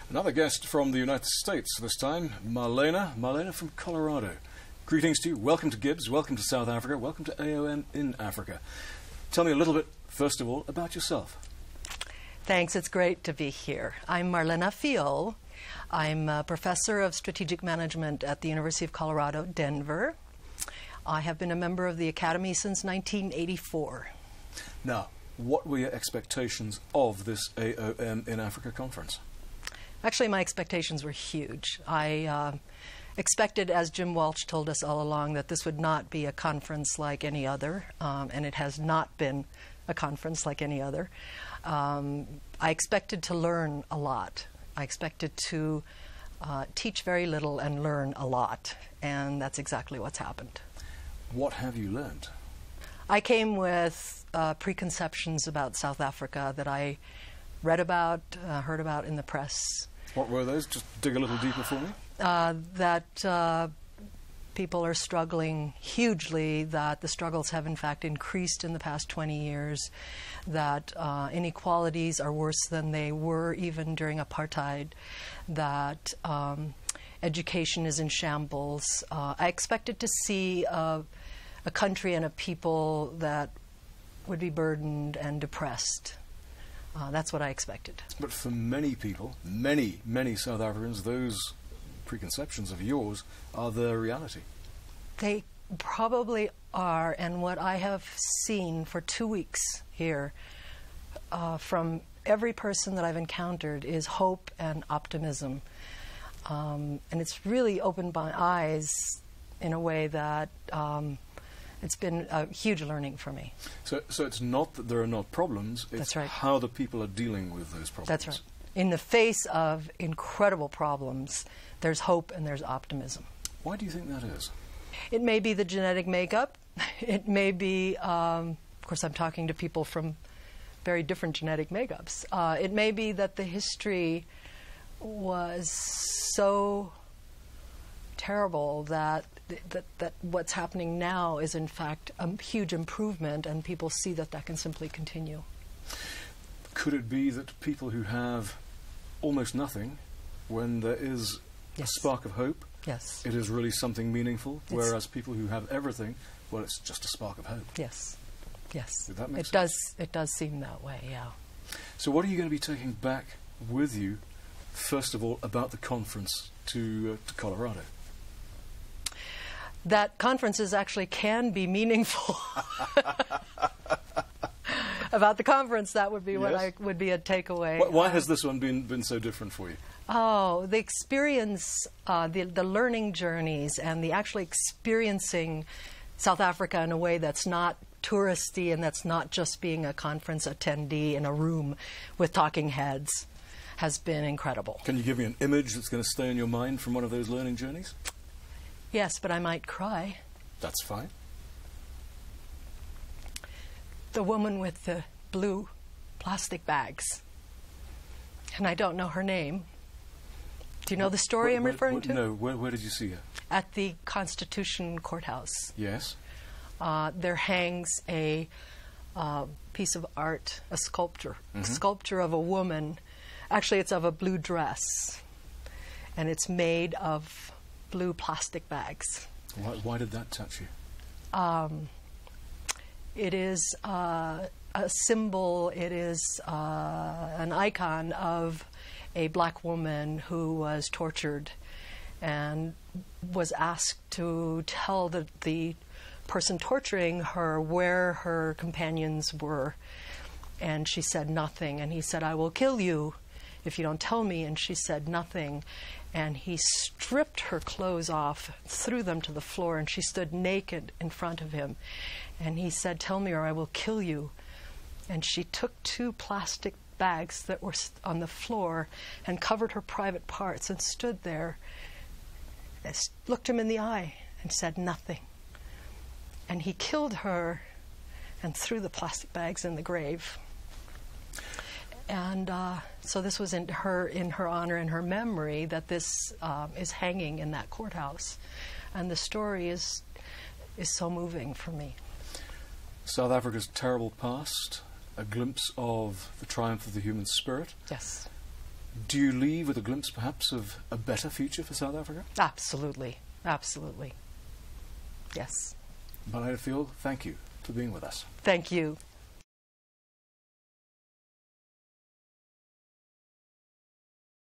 Another guest from the United States this time, Marlena from Colorado. Greetings to you, welcome to Gibbs, welcome to South Africa, welcome to AOM in Africa. Tell me a little bit, first of all, about yourself. Thanks, it's great to be here. I'm Marlena Fiol. I'm a professor of strategic management at the University of Colorado, Denver. I have been a member of the Academy since 1984. Now, what were your expectations of this AOM in Africa conference? Actually, my expectations were huge. I expected, as Jim Walsh told us all along, that this would not be a conference like any other, and it has not been a conference like any other. I expected to learn a lot. I expected to teach very little and learn a lot, and that's exactly what's happened. What have you learned? I came with preconceptions about South Africa that I read about, heard about in the press. What were those? Just dig a little deeper for me. That people are struggling hugely, that the struggles have in fact increased in the past 20 years, that inequalities are worse than they were even during apartheid, that education is in shambles. I expected to see a country and a people that would be burdened and depressed. That's what I expected. But for many people, many South Africans, those preconceptions of yours are the reality. They probably are, and what I have seen for 2 weeks here from every person that I've encountered is hope and optimism. And it's really opened my eyes in a way that it's been a huge learning for me. So it's not that there are not problems, it's That's right. how the people are dealing with those problems. That's right. In the face of incredible problems, there's hope and there's optimism. Why do you think that is? It may be the genetic makeup. It may be, of course I'm talking to people from very different genetic makeups. It may be that the history was so terrible that what's happening now is in fact a huge improvement, and people see that that can simply continue. Could it be that people who have almost nothing, when there is Yes. a spark of hope, Yes. it is really something meaningful, whereas people who have everything, well, it's just a spark of hope? Yes. Yes. Did that make it sense? It does seem that way, yeah. So what are you going to be taking back with you, first of all, about the conference to Colorado? That conferences actually can be meaningful. About the conference, that would be what would be a takeaway. Why has this one been so different for you? Oh, the experience, the learning journeys, and the actually experiencing South Africa in a way that's not touristy and that's not just being a conference attendee in a room with talking heads has been incredible. Can you give me an image that's going to stay in your mind from one of those learning journeys? Yes, but I might cry. That's fine. The woman with the blue plastic bags. And I don't know her name. Do you know the story I'm referring to? No, where did you see her? At the Constitution Courthouse. Yes. There hangs a piece of art, a sculpture of a woman. Actually, it's of a blue dress, and it's made of blue plastic bags. Why did that touch you? It is a symbol, it is an icon of a black woman who was tortured and was asked to tell the person torturing her where her companions were. And she said nothing. And he said, "I will kill you if you don't tell me." And she said nothing. And he stripped her clothes off, threw them to the floor, and she stood naked in front of him. And he said, "Tell me or I will kill you." And she took 2 plastic bags that were on the floor and covered her private parts and stood there, looked him in the eye and said nothing. And he killed her and threw the plastic bags in the grave. And so this was in her honor and her memory that this is hanging in that courthouse. And the story is so moving for me. South Africa's terrible past, a glimpse of the triumph of the human spirit. Yes. Do you leave with a glimpse, perhaps, of a better future for South Africa? Absolutely. Absolutely. Yes. Marlena Fiol, thank you for being with us. Thank you.